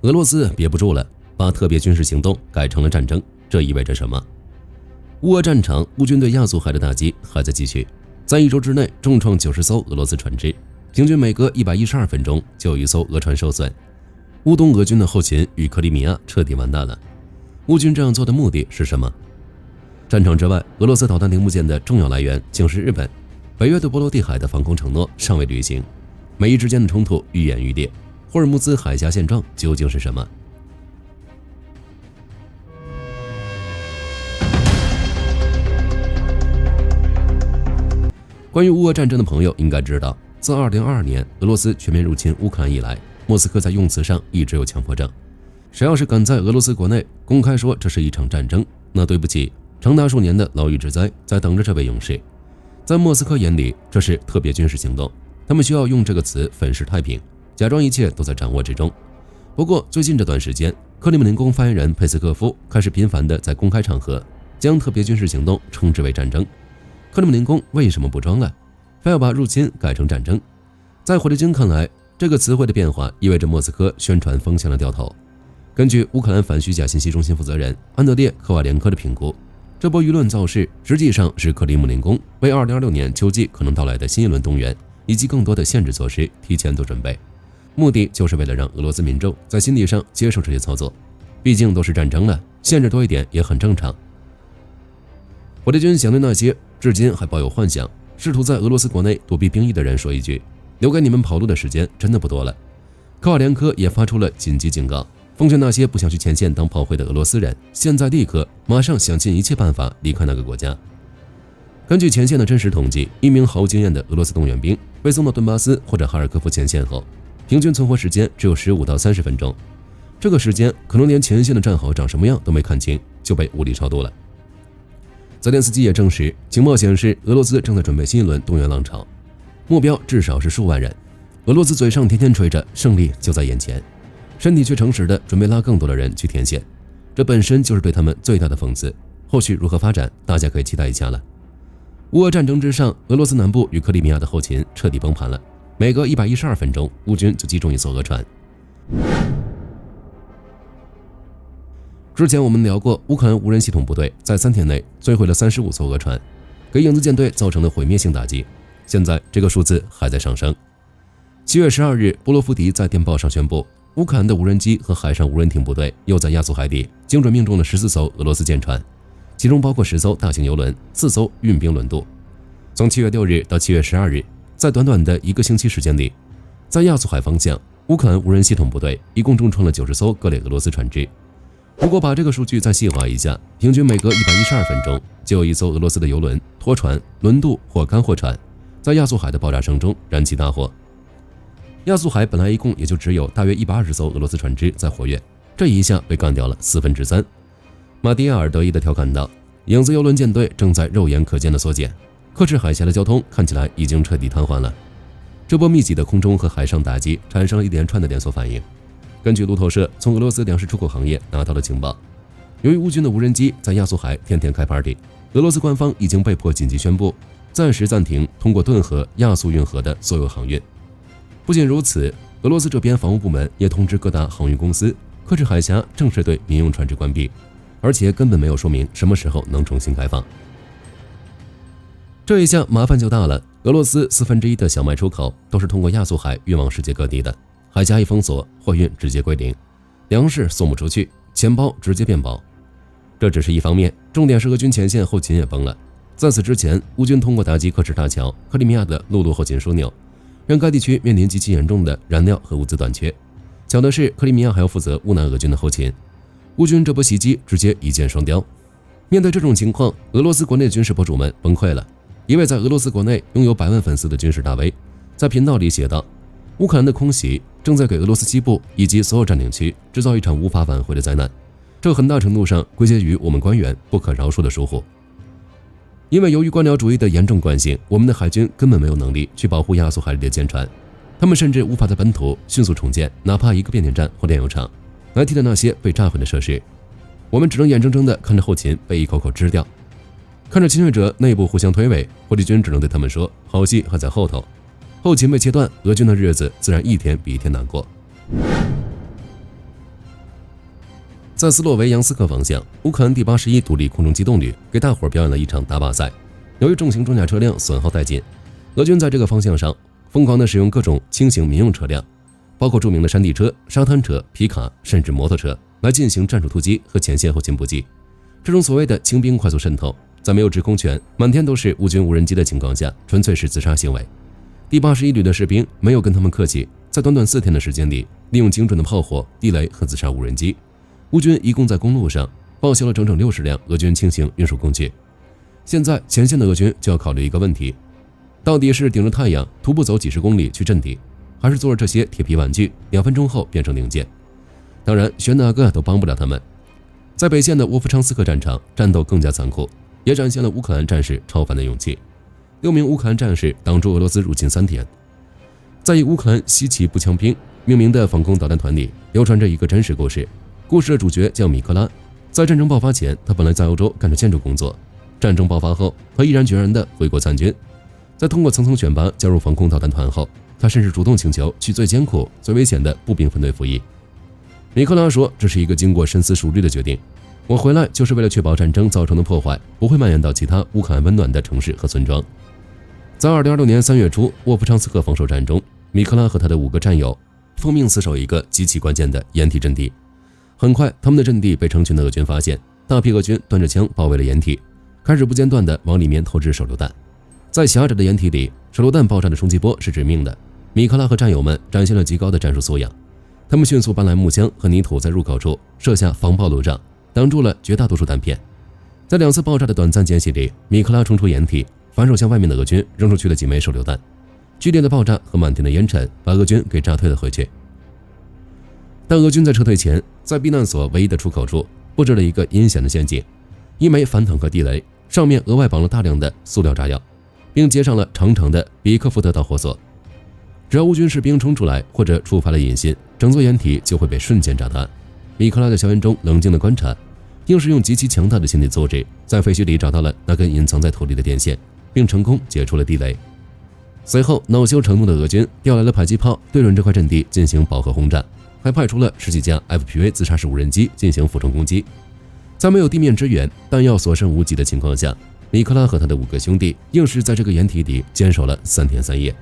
俄罗斯憋不住了，把特别军事行动改成了战争。这意味着什么？乌俄战场，乌军对亚速海的打击还在继续，在1周之内重创90艘俄罗斯船只，平均每隔112分钟就有一艘俄船受损。乌东俄军的后勤与克里米亚彻底完蛋了。乌军这样做的目的是什么？战场之外，俄罗斯导弹零部件的重要来源竟是日本。北约对波罗的海的防空承诺尚未履行，美伊之间的冲突愈演愈烈。霍尔木兹海峡现状究竟是什么？关于乌俄战争的朋友应该知道，自2022年俄罗斯全面入侵乌克兰以来，莫斯科在用词上一直有强迫症。谁要是敢在俄罗斯国内公开说这是一场战争，那对不起，长达数年的牢狱之灾在等着这位勇士。在莫斯科眼里，这是特别军事行动，他们需要用这个词粉饰太平，假装一切都在掌握之中。不过最近这段时间，克里姆林宫发言人佩斯科夫开始频繁地在公开场合将特别军事行动称之为战争。克里姆林宫为什么不装了，非要把入侵改成战争？在火力军看来，这个词汇的变化意味着莫斯科宣传风向的掉头。根据乌克兰反虚假信息中心负责人安德烈科瓦连科的评估，这波舆论造势实际上是克里姆林宫为2026年秋季可能到来的新一轮动员以及更多的限制措施提前做准备，目的就是为了让俄罗斯民众在心理上接受这些操作。毕竟都是战争了，限制多一点也很正常。火力军想对那些至今还抱有幻想，试图在俄罗斯国内躲避兵役的人说一句：留给你们跑路的时间真的不多了。科瓦连科也发出了紧急警告，奉劝那些不想去前线当炮灰的俄罗斯人，现在立刻马上想尽一切办法离开那个国家。根据前线的真实统计，一名毫无经验的俄罗斯动员兵被送到顿巴斯或者哈尔科夫前线后，平均存活时间只有15到30分钟。这个时间可能连前线的战壕长什么样都没看清，就被物理超度了。泽连斯基也证实，情报显示俄罗斯正在准备新一轮动员浪潮，目标至少是数万人。俄罗斯嘴上天天吹着胜利就在眼前，身体却诚实的准备拉更多的人去前线，这本身就是对他们最大的讽刺。后续如何发展，大家可以期待一下了。乌俄战争之上，俄罗斯南部与克里米亚的后勤彻底崩盘了，每隔112分钟，乌军就击中一艘俄船。之前我们聊过，乌克兰无人系统部队在3天内摧毁了35艘俄船，给影子舰队造成了毁灭性打击。现在这个数字还在上升。7月12日，波罗夫迪在电报上宣布，乌克兰的无人机和海上无人艇部队又在亚速海底精准命中了14艘俄罗斯舰船，其中包括10艘大型油轮、4艘运兵轮渡。从7月6日到7月12日，在短短的1个星期时间里，在亚速海方向，乌克兰无人系统部队一共重创了90艘各类俄罗斯船只。如果把这个数据再细化一下，平均每隔112分钟就有一艘俄罗斯的油轮、拖船、轮渡或干货船在亚速海的爆炸声中燃起大火。亚速海本来一共也就只有大约120艘俄罗斯船只在活跃，这一下被干掉了3/4。马蒂亚尔得意地调侃道：“影子油轮舰队正在肉眼可见的缩减，克制海峡的交通看起来已经彻底瘫痪了。”这波密集的空中和海上打击产生了一连串的连锁反应。根据路透社从俄罗斯粮食出口行业拿到的情报，由于乌军的无人机在亚速海天天开 party， 俄罗斯官方已经被迫紧急宣布暂时暂停通过顿河、亚速运河的所有航运。不仅如此，俄罗斯这边防务部门也通知各大航运公司，克制海峡正式对民用船只关闭，而且根本没有说明什么时候能重新开放。这一下麻烦就大了，俄罗斯1/4的小麦出口都是通过亚速海运往世界各地的，海峡一封锁，货运直接归零，粮食送不出去，钱包直接变薄。这只是一方面，重点是俄军前线后勤也崩了。在此之前，乌军通过打击克什大桥、克里米亚的陆路后勤枢纽，让该地区面临极其严重的燃料和物资短缺。巧的是，克里米亚还要负责乌南俄军的后勤，乌军这波袭击直接一箭双雕。面对这种情况，俄罗斯国内的军事博主们崩溃了。一位在俄罗斯国内拥有100万粉丝的军事大 V 在频道里写道：乌克兰的空袭正在给俄罗斯西部以及所有占领区制造一场无法挽回的灾难，这很大程度上归结于我们官员不可饶恕的疏忽。因为由于官僚主义的严重惯性，我们的海军根本没有能力去保护亚速海里的舰船，他们甚至无法在本土迅速重建哪怕一个变电站或炼油厂来替代那些被炸毁的设施。我们只能眼睁睁地看着后勤被一口口吃掉，看着侵略者内部互相推诿，火力军只能对他们说好戏还在后头。后勤被切断，俄军的日子自然一天比一天难过。在斯洛维扬斯克方向，乌克兰第81独立空中机动旅给大伙表演了一场大巴赛。由于重型装甲车辆损耗殆尽，俄军在这个方向上疯狂地使用各种轻型民用车辆，包括著名的山地车、沙滩车、皮卡，甚至摩托车，来进行战术突击和前线后勤补给。这种所谓的轻兵快速渗透，在没有制空权、满天都是乌军无人机的情况下，纯粹是自杀行为。第81旅的士兵没有跟他们客气，在短短4天的时间里，利用精准的炮火、地雷和自杀无人机，乌军一共在公路上报销了整整60辆俄军轻型运输工具。现在前线的俄军就要考虑一个问题，到底是顶着太阳徒步走几十公里去阵地，还是做着这些铁皮玩具2分钟后变成零件？当然选哪个都帮不了他们。在北线的沃夫昌斯克战场，战斗更加残酷，也展现了乌克兰战士超凡的勇气。6名乌克兰战士挡住俄罗斯入侵3天。在以乌克兰西奇步枪兵命名的防空导弹团里，流传着一个真实故事。故事的主角叫米克拉，在战争爆发前，他本来在欧洲干着建筑工作。战争爆发后，他毅然决然地回国参军。在通过层层选拔加入防空导弹团后，他甚至主动请求去最艰苦、最危险的步兵分队服役。米克拉说：“这是一个经过深思熟虑的决定。我回来就是为了确保战争造成的破坏不会蔓延到其他乌克兰温暖的城市和村庄。”在2026年3月初沃夫昌斯克防守战中，米克拉和他的5个战友奉命死守一个极其关键的掩体阵地。很快，他们的阵地被成群的俄军发现，大批俄军端着枪包围了掩体，开始不间断地往里面投掷手榴弹。在狭窄的掩体里，手榴弹爆炸的冲击波是致命的。米克拉和战友们展现了极高的战术素养，他们迅速搬来木枪和泥土，在入口处设下防爆路障，挡住了绝大多数弹片。在2次爆炸的短暂间隙里，米克拉冲出掩体，反手向外面的俄军扔出去了几枚手榴弹。剧烈的爆炸和满天的烟尘把俄军给炸退了回去。但俄军在撤退前，在避难所唯一的出口处布置了一个阴险的陷阱，1枚反坦克地雷，上面额外绑了大量的塑料炸药，并接上了长长的比克福德导火索。只要乌军士兵冲出来或者触发了引信，整座掩体就会被瞬间炸塌。米克拉在硝烟中冷静地观察，硬是用极其强大的心理素质，在废墟里找到了那根隐藏在土里的电线，并成功解除了地雷。随后，恼羞成怒的俄军调来了迫击炮，对准这块阵地进行饱和轰炸，还派出了10几架 FPV 自杀式无人机进行俯冲攻击。在没有地面支援、弹药所剩无几的情况下，米克拉和他的5个兄弟硬是在这个掩体里坚守了3天3夜。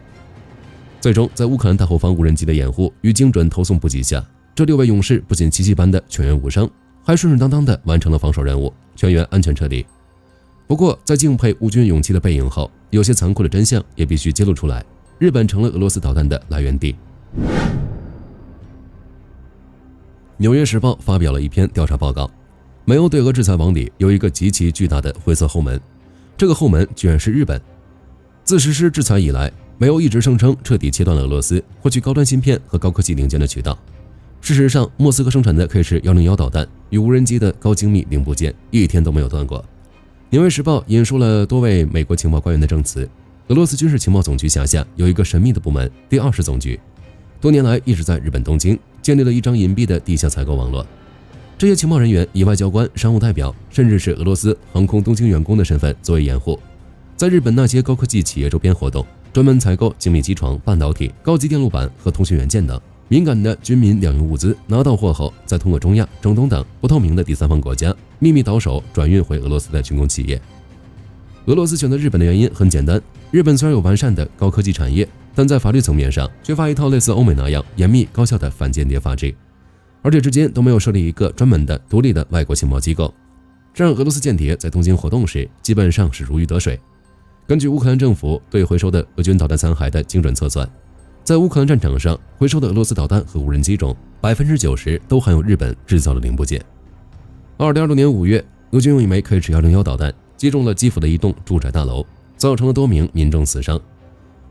最终，在乌克兰大后方无人机的掩护与精准投送补给下，这6位勇士不仅奇迹般的全员无伤，还顺顺当当地完成了防守任务，全员安全撤离。不过，在敬佩乌军勇气的背影后，有些残酷的真相也必须揭露出来：日本成了俄罗斯导弹的来源地。纽约时报发表了一篇调查报告，美欧对俄制裁网里有一个极其巨大的灰色后门，这个后门居然是日本。自实施制裁以来，美欧一直声称彻底切断了俄罗斯获取高端芯片和高科技零件的渠道。事实上，莫斯科生产的 K-101导弹与无人机的高精密零部件一天都没有断过。纽约时报引述了多位美国情报官员的证词，俄罗斯军事情报总局辖下有一个神秘的部门第20总局，多年来一直在日本东京建立了一张隐蔽的地下采购网络。这些情报人员以外交官、商务代表，甚至是俄罗斯航空东京员工的身份作为掩护，在日本那些高科技企业周边活动，专门采购精密机床、半导体、高级电路板和通讯元件等敏感的军民两用物资，拿到货后再通过中亚、中东等不透明的第三方国家秘密倒手转运回俄罗斯的军工企业。俄罗斯选择日本的原因很简单，日本虽然有完善的高科技产业，但在法律层面上缺乏一套类似欧美那样严密高效的反间谍法制，而且至今都没有设立一个专门的独立的外国情报机构，这让俄罗斯间谍在东京活动时基本上是如鱼得水。根据乌克兰政府对回收的俄军导弹残骸的精准测算，在乌克兰战场上回收的俄罗斯导弹和无人机中，90%都含有日本制造的零部件。2026年5月，俄军用一枚 K-101导弹击中了基辅的一栋住宅大楼，造成了多名民众死伤。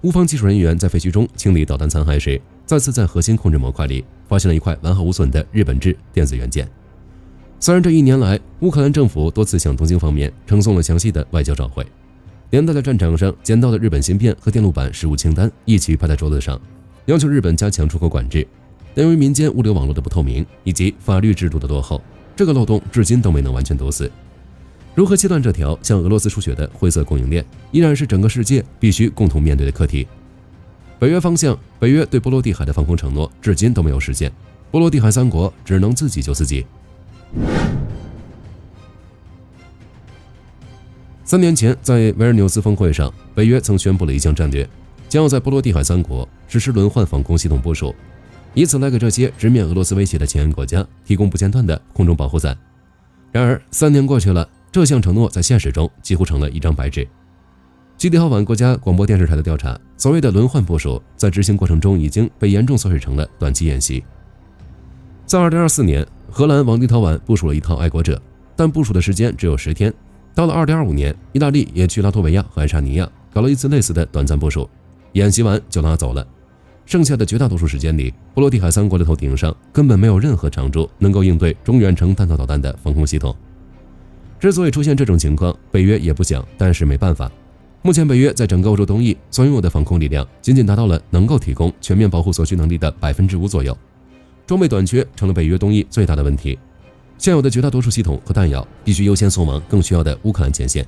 乌方技术人员在废墟中清理导弹残骸时，再次在核心控制模块里发现了一块完好无损的日本制电子元件。虽然这1年来，乌克兰政府多次向东京方面呈送了详细的外交照会，连带在战场上捡到的日本芯片和电路板实物清单一起拍在桌子上，要求日本加强出口管制。但由于民间物流网络的不透明以及法律制度的落后，这个漏洞至今都没能完全堵死。如何切断这条向俄罗斯输血的灰色供应链，依然是整个世界必须共同面对的课题。北约方向，北约对波罗的海的防空承诺至今都没有实现，波罗的海3国只能自己救自己。3年前，在维尔纽斯峰会上，北约曾宣布了一项战略，将要在波罗的海3国实施轮换防空系统部署，以此来给这些直面俄罗斯威胁的前沿国家提供不间断的空中保护伞。然而，3年过去了，这项承诺在现实中几乎成了一张白纸。据立陶宛国家广播电视台的调查，所谓的轮换部署在执行过程中已经被严重缩水成了短期演习。在2024年，荷兰往立陶宛部署了一套爱国者，但部署的时间只有10天。到了2025年，意大利也去拉脱维亚和爱沙尼亚搞了一次类似的短暂部署，演习完就拉走了。剩下的绝大多数时间里，波罗的海3国的头顶上根本没有任何常驻能够应对中远程弹道导弹的防空系统。之所以出现这种情况，北约也不想，但是没办法。目前北约在整个欧洲东翼所拥有的防空力量仅仅达到了能够提供全面保护所需能力的5%左右，装备短缺成了北约东翼最大的问题。现有的绝大多数系统和弹药必须优先送往更需要的乌克兰前线。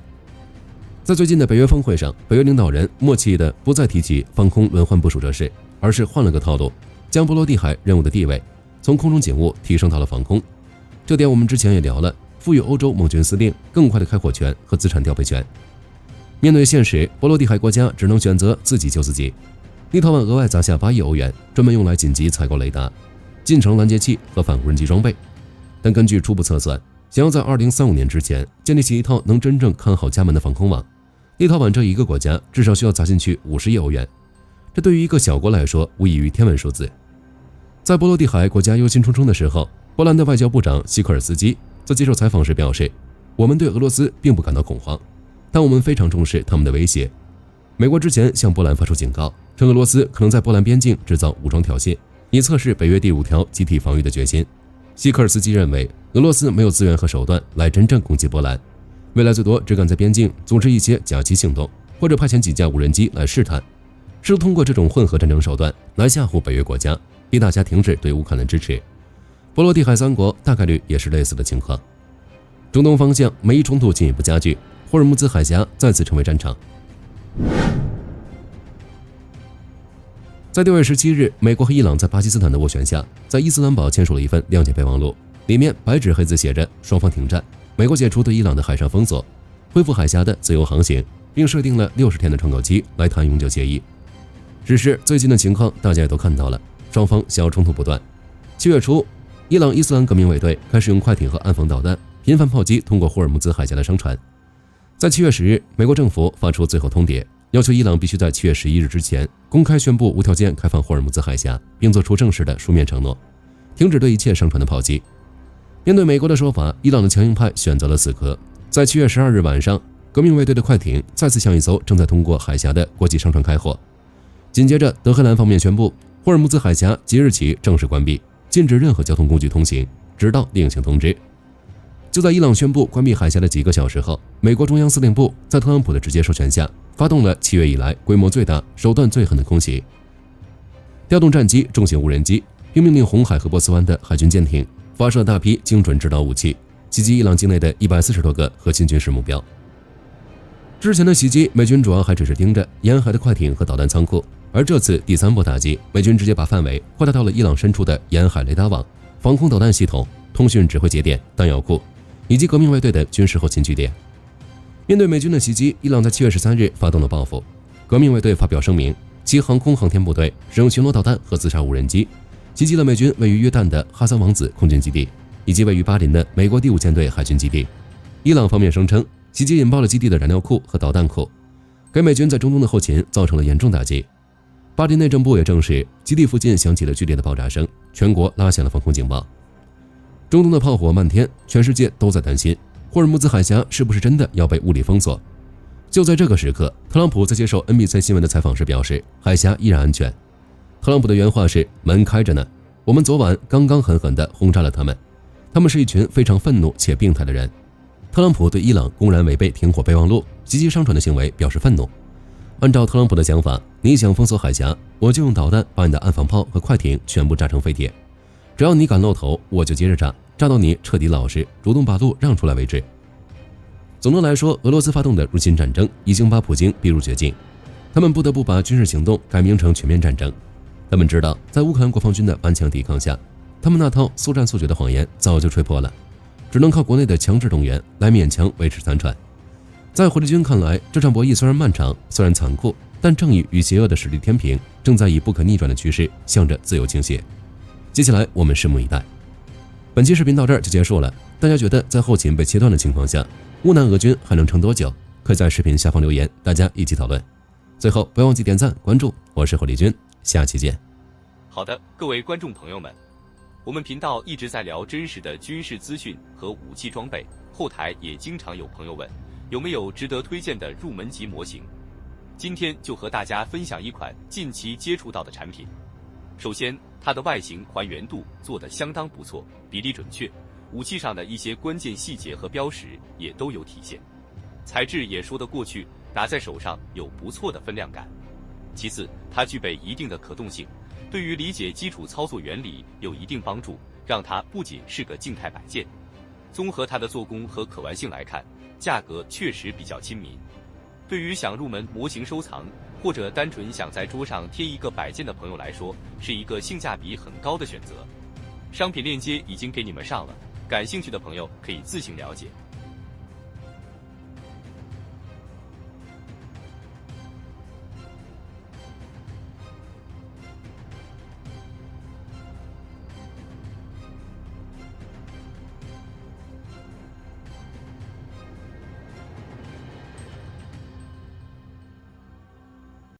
在最近的北约峰会上，北约领导人默契地不再提起防空轮换部署这事，而是换了个套路，将波罗的海任务的地位从空中警务提升到了防空。这点我们之前也聊了，赋予欧洲盟军司令更快的开火权和资产调配权。面对现实，波罗的海国家只能选择自己救自己。立陶宛额外砸下8亿欧元，专门用来紧急采购雷达、近程拦截器和反无人机装备。但根据初步测算，想要在2035年之前建立起一套能真正看好家门的防空网，立陶宛这一个国家至少需要砸进去50亿欧元。这对于一个小国来说无异于天文数字。在波罗的海国家忧心忡忡的时候，波兰的外交部长希克尔斯基在接受采访时表示，我们对俄罗斯并不感到恐慌，但我们非常重视他们的威胁。美国之前向波兰发出警告，称俄罗斯可能在波兰边境制造武装挑衅，以测试北约第5条集体防御的决心。希克尔斯基认为，俄罗斯没有资源和手段来真正攻击波兰，未来最多只敢在边境组织一些假期行动，或者派遣几架无人机来试探，试图通过这种混合战争手段来吓唬北约国家，逼大家停止对乌克兰支持。波罗的海3国大概率也是类似的情况。中东方向，美伊冲突进一步加剧，霍尔木兹海峡再次成为战场。在6月17日，美国和伊朗在巴基斯坦的斡旋下，在伊斯兰堡签署了一份谅解备忘录，里面白纸黑字写着双方停战，美国解除对伊朗的海上封锁，恢复海峡的自由航行，并设定了60天的窗口期来谈永久协议。只是最近的情况大家也都看到了，双方小冲突不断。7月初，伊朗伊斯兰革命卫队开始用快艇和岸防导弹频繁炮击通过霍尔木兹海峡的商船。在7月10日，美国政府发出最后通牒，要求伊朗必须在7月11日之前公开宣布无条件开放霍尔木兹海峡，并做出正式的书面承诺，停止对一切商船的炮击。面对美国的说法，伊朗的强硬派选择了死磕。在7月12日晚上，革命卫队的快艇再次向一艘正在通过海峡的国际商船开火。紧接着，德黑兰方面宣布，霍尔木兹海峡即日起正式关闭，禁止任何交通工具通行，直到另行通知。就在伊朗宣布关闭海峡的几个小时后，美国中央司令部在特朗普的直接授权下，发动了7月以来规模最大、手段最狠的空袭，调动战机、重型无人机，并命令红海和波斯湾的海军舰艇发射大批精准制导武器，袭击伊朗境内的140多个核心军事目标。之前的袭击，美军主要还只是盯着沿海的快艇和导弹仓库，而这次第3波打击，美军直接把范围扩大到了伊朗深处的沿海雷达网、防空导弹系统、通讯指挥节点、弹药库以及革命卫队的军事后勤据点。面对美军的袭击，伊朗在7月13日发动了报复。革命卫队发表声明，其航空航天部队使用巡逻导弹和自杀无人机，袭击了美军位于约旦的哈桑王子空军基地，以及位于巴林的美国第5舰队海军基地。伊朗方面声称，袭击引爆了基地的燃料库和导弹库，给美军在中东的后勤造成了严重打击。巴林内政部也证实，基地附近响起了剧烈的爆炸声，全国拉响了防空警报。中东的炮火漫天，全世界都在担心霍尔木兹海峡是不是真的要被物理封锁。就在这个时刻，特朗普在接受 NBC 新闻的采访时表示，海峡依然安全。特朗普的原话是：门开着呢，我们昨晚刚刚狠狠地轰炸了他们，他们是一群非常愤怒且病态的人。特朗普对伊朗公然违背停火备忘录、袭击商船的行为表示愤怒。按照特朗普的想法，你想封锁海峡，我就用导弹把你的岸防炮和快艇全部炸成废铁，只要你敢露头，我就接着炸，炸到你彻底老实，主动把路让出来为止。总的来说，俄罗斯发动的入侵战争已经把普京逼入绝境，他们不得不把军事行动改名成全面战争。他们知道，在乌克兰国防军的顽强抵抗下，他们那套速战速决的谎言早就吹破了，只能靠国内的强制动员来勉强维持残喘。在狐狸军看来，这场博弈虽然漫长，虽然残酷，但正义与邪恶的实力天平正在以不可逆转的趋势向着自由倾斜。接下来我们拭目以待。本期视频到这儿就结束了，大家觉得在后勤被切断的情况下，乌南俄军还能撑多久？可以在视频下方留言，大家一起讨论。最后不要忘记点赞关注，我是狐狸军，下期见。好的，各位观众朋友们，我们频道一直在聊真实的军事资讯和武器装备，后台也经常有朋友问有没有值得推荐的入门级模型。今天就和大家分享一款近期接触到的产品。首先，它的外形还原度做得相当不错，比例准确，武器上的一些关键细节和标识也都有体现，材质也说得过去，拿在手上有不错的分量感。其次，它具备一定的可动性，对于理解基础操作原理有一定帮助，让它不仅是个静态摆件。综合它的做工和可玩性来看，价格确实比较亲民。对于想入门模型收藏，或者单纯想在桌上贴一个摆件的朋友来说，是一个性价比很高的选择。商品链接已经给你们上了，感兴趣的朋友可以自行了解。